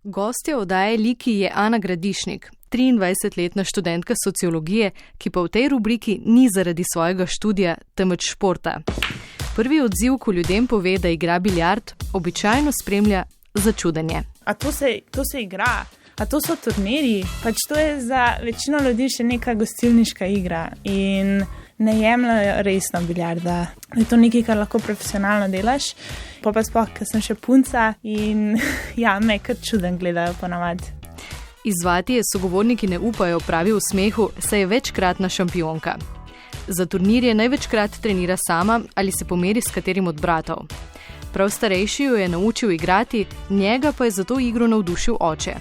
Gostja oddaje Liki je Ana Gradišnik, 23-letna študentka sociologije, ki pa v tej rubriki ni zaradi svojega študija, temveč športa. Prvi odziv, ko ljudem pove, da igra biljard, običajno spremlja začudenje. A to se igra? A to so turnirji? Pač to je za večino ljudi še neka gostilniška igra in ne jemljajo resno biljarda. Je to nekaj, kar lahko profesionalno delaš. Pa sploh, ker sem še punca in ja, me kar čuden gledajo ponavadi. Izzvati je sogovorniki ne upajo, pravi v smehu, saj je večkratna šampionka. Za turnirje največkrat trenira sama ali se pomeri s katerim od bratov. Prav starejši jo je naučil igrati, njega pa je za to igro navdušil oče.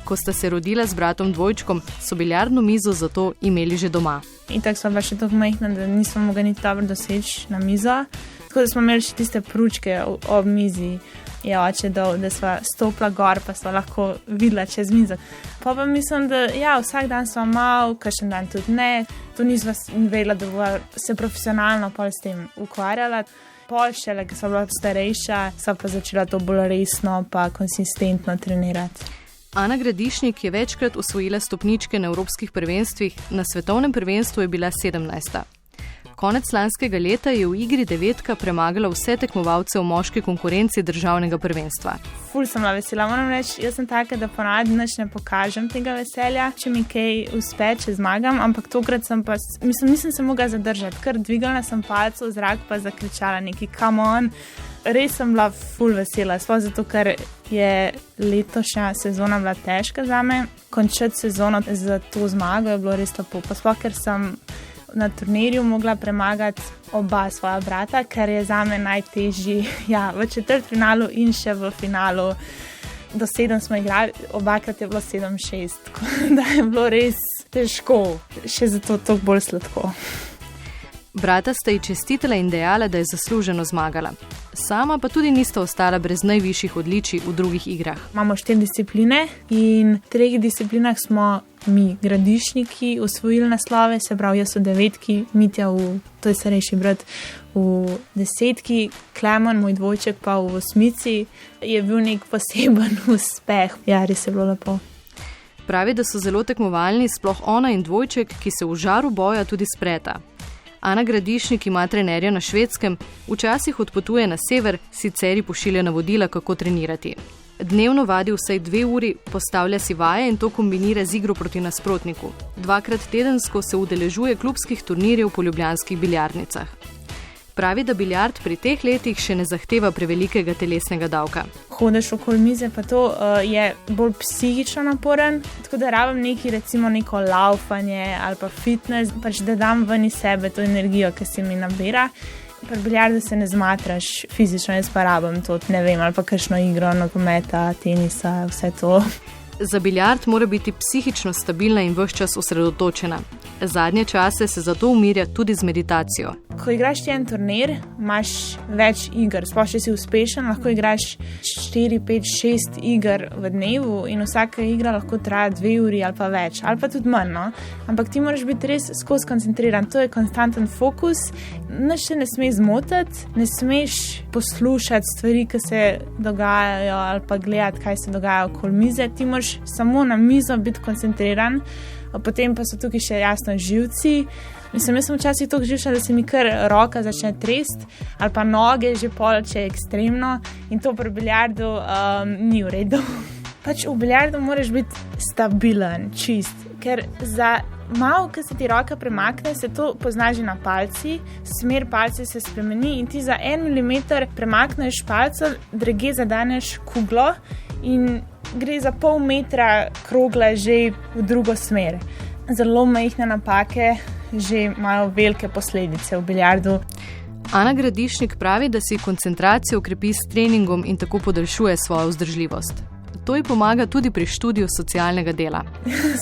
Ko sta se rodila z bratom dvojčkom, so biljardno mizo zato imeli že doma. In tako smo pa še tako majhna, da nismo mogli niti dobro doseči na mizo. Tako da smo imeli še tiste pručke ob mizi, je oče dal, da sva stopila gor, pa sva lahko videla čez mizo. Pa mislim, da ja, vsak dan sva mal, kakšen dan tudi ne. To nisva vedela, da bo se profesionalno pol s tem ukvarjala. Pol šele, ko sva bila starejša, sva pa začela to bolj resno pa konsistentno trenirati. Ana Gradišnik je večkrat osvojila stopničke na evropskih prvenstvih, na svetovnem prvenstvu je bila 17. Konec lanskega leta je v igri devetka premagala vse tekmovalce v moški konkurenci državnega prvenstva. Ful sem bila vesela, moram reči, jaz sem taka, da ponavadi nič ne pokažem tega veselja, če mi kaj uspe, če zmagam, ampak tokrat sem pa, nisem se mogla zadržati, ker dvigalna sem palco v zrak pa zakričala neki come on. Res sem bila ful vesela, sploh zato, ker je letošnja sezona bila težka zame. Končati sezono za to zmago je bilo res lepo, pa sploh, ker sem na turnirju mogla premagati oba svoja brata, kar je zame najtežji, ja, v četrtfinalu in še v finalu. Do 7 smo igrali, obakrat je bilo 7-6, tako da je bilo res težko, še zato toliko bolj sladko. Brata sta ji čestitala in dejala, da je zasluženo zmagala. Sama pa tudi nista ostala brez najvišjih odličij v drugih igrah. Imamo 4 discipline in v 3 disciplinah smo mi, Gradišniki, osvojili naslove, se pravi, jaz v 9, Mitja, to je starejši brat, v 10, Klemen, moj dvojček, pa v 8, je bil nek poseben uspeh. Ja, res je bilo lepo. Pravi, da so zelo tekmovalni, sploh ona in dvojček, ki se v žaru boja tudi spreta. Ana Gradišnik ima trenerja na Švedskem, včasih odpotuje na sever, sicer ji pošilja navodila, kako trenirati. Dnevno vadi vsaj 2 uri, postavlja si vaje in to kombinira z igro proti nasprotniku. 2krat tedensko se udeležuje klubskih turnirjev po ljubljanskih biljardnicah. Pravi, da biljard pri teh letih še ne zahteva prevelikega telesnega davka. Hodeš okoli mize, pa to je bolj psihično naporen, tako da rabim neko laufanje ali pa fitness, pač da dam ven iz sebe to energijo, ki se mi nabira. Pri biljardu se ne zmatraš fizično, jaz pa rabim to, ne vem, ali pa kakšno igro, nogometa, tenisa, vse to. Za biljard mora biti psihično stabilna in ves čas osredotočena. Zadnje čase se zato umirja tudi z meditacijo. Ko igraš en turnir, imaš več iger, sploh če si uspešen, lahko igraš 4, 5, 6 iger v dnevu in vsaka igra lahko traja 2 uri ali pa več, ali pa tudi manj, no? Ampak ti moraš biti res skozi koncentriran, to je konstanten fokus, nič se ne sme zmotiti, ne smeš poslušati stvari, ki se dogajajo ali pa gledati, kaj se dogaja okoli mize, ti moraš samo na mizo biti koncentriran, potem pa so tukaj še jasno živci. Jaz sem včasih toliko živčna, da se mi kar roka začne trest ali pa noge že polče ekstremno in to pri biljardu ni v redu. Pač v biljardu moraš biti stabilen, čist, ker za malo, ko se ti roka premakne, se to pozna že na palci, smer palce se spremeni in ti za 1 milimeter premakneš palco, drugje zadaneš kuglo in gre za pol metra krogla že v drugo smer. Zelo majhne napake že imajo velike posledice v biljardu. Ana Gradišnik pravi, da si koncentracijo krepi s treningom in tako podaljšuje svojo vzdržljivost. To ji pomaga tudi pri študiju socialnega dela.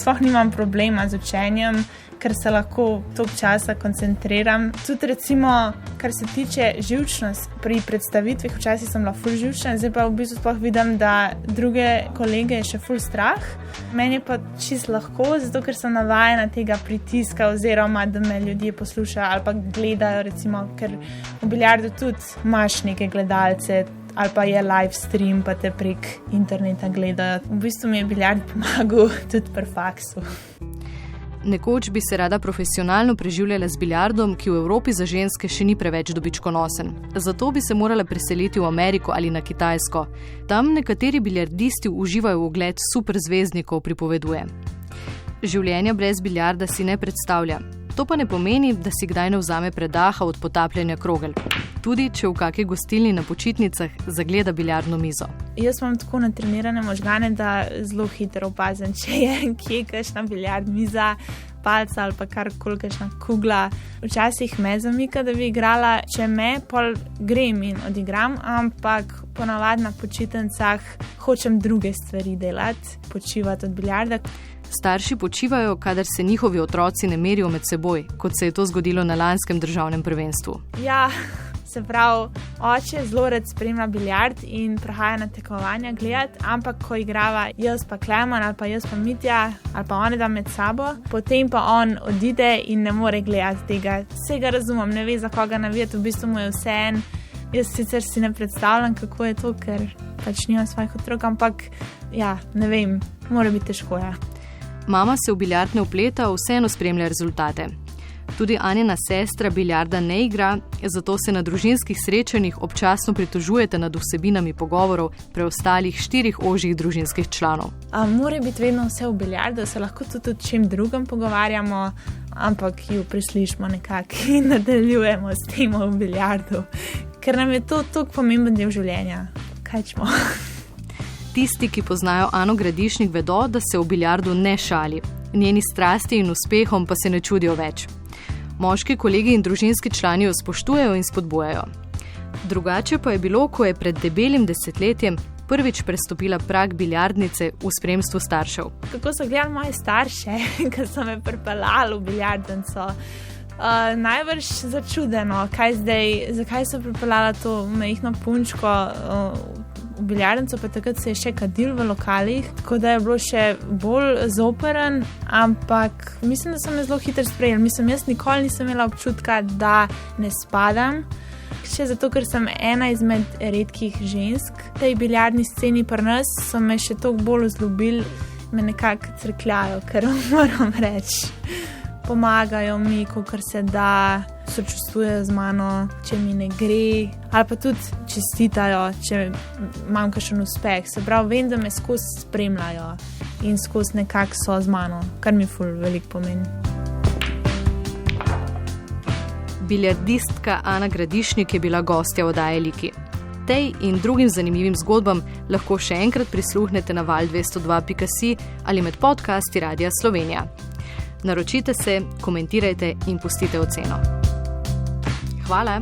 Sploh nimam problema z učenjem, ker se lahko toliko časa koncentriram. Tudi recimo, kar se tiče živčnosti, pri predstavitvih včasih sem bila ful živčna, zdaj pa v bistvu sploh vidim, da druge kolege je še ful strah. Meni je pa čisto lahko, zato ker sem navajena tega pritiska oziroma, da me ljudje poslušajo ali pa gledajo, recimo, ker v biljardu tudi imaš neke gledalce, ali pa je live stream, pa te prek interneta gledajo. V bistvu mi je biljard pomagal tudi pri faksu. Nekoč bi se rada profesionalno preživljala z biljardom, ki v Evropi za ženske še ni preveč dobičkonosen. Zato bi se morala preseliti v Ameriko ali na Kitajsko. Tam nekateri biljardisti uživajo v ugled superzvezdnikov, pripoveduje. Življenja brez biljarda si ne predstavlja. To pa ne pomeni, da si kdaj ne vzame predaha od potapljanja krogel. Tudi, če v kakej gostilni na počitnicah zagleda biljardno mizo. Jaz imam tako natrenirane možgane, da zelo hitro opazim, če je kje kakšna biljard miza, palca ali pa karkoli kakšna kugla. Včasih me zamika, da bi igrala, če me, pol grem in odigram, ampak ponavadi na počitnicah hočem druge stvari delati, počivati od biljarda. Starši počivajo, kadar se njihovi otroci ne merijo med seboj, kot se je to zgodilo na lanskem državnem prvenstvu. Ja, se pravi, oče zelo rad spremlja biljard in prihaja na tekmovanja gledati, ampak ko igrava jaz pa Klemen ali pa jaz pa Mitja ali pa one da med sabo, potem pa on odide in ne more gledati tega. Vsega razumem, ne ve za koga navijati, v bistvu mu je vseeno. Jaz sicer si ne predstavljam, kako je to, ker pač nimam svojih otrok, ampak ja, ne vem, mora biti težko, ja. Mama se v biljard ne vpleta, vseeno spremlja rezultate. Tudi Anina sestra biljarda ne igra, zato se na družinskih srečanjih občasno pritožujete nad vsebinami pogovorov preostalih 4 ožjih družinskih članov. Mora biti vedno vse v biljardu, se lahko tudi o čem drugem pogovarjamo, ampak jo preslišimo nekako in nadaljujemo s tem v biljardu, ker nam je to toliko pomemben del življenja. Kaj čmo? Tisti, ki poznajo Ano Gradišnik, vedo, da se v biljardu ne šali. Njeni strasti in uspehom pa se ne čudijo več. Moški kolegi in družinski člani jo spoštujejo in spodbujajo. Drugače pa je bilo, ko je pred debelim desetletjem prvič prestopila prag biljardnice v spremstvu staršev. Kako so gledali moje starše, ko so me pripeljali v biljardnico? Najbrž začudeno, zakaj so pripeljala to majhno punčko v biljardnico, pa takrat se je še kadil v lokalih, tako da je bilo še bolj zoperen, ampak mislim, da so me zelo hitro sprejeli. Jaz nikoli nisem imela občutka, da ne spadam, še zato, ker sem ena izmed redkih žensk. V tej biljardni sceni pri nas so me še toliko bolj vzljubili, me nekako crkljajo, ker moram reči. Pomagajo mi, kolikor se da, sočustvujejo z mano, če mi ne gre, ali pa tudi čestitajo, če imam kakšen uspeh. Se pravi, vem, da me skozi spremljajo in skozi nekako so z mano, kar mi ful veliko pomeni. Biljardistka Ana Gradišnik je bila gostja oddaje Liki. Tej in drugim zanimivim zgodbam lahko še enkrat prisluhnete na val202.si ali med podcasti Radia Slovenija. Naročite se, komentirajte in pustite oceno. Hvala!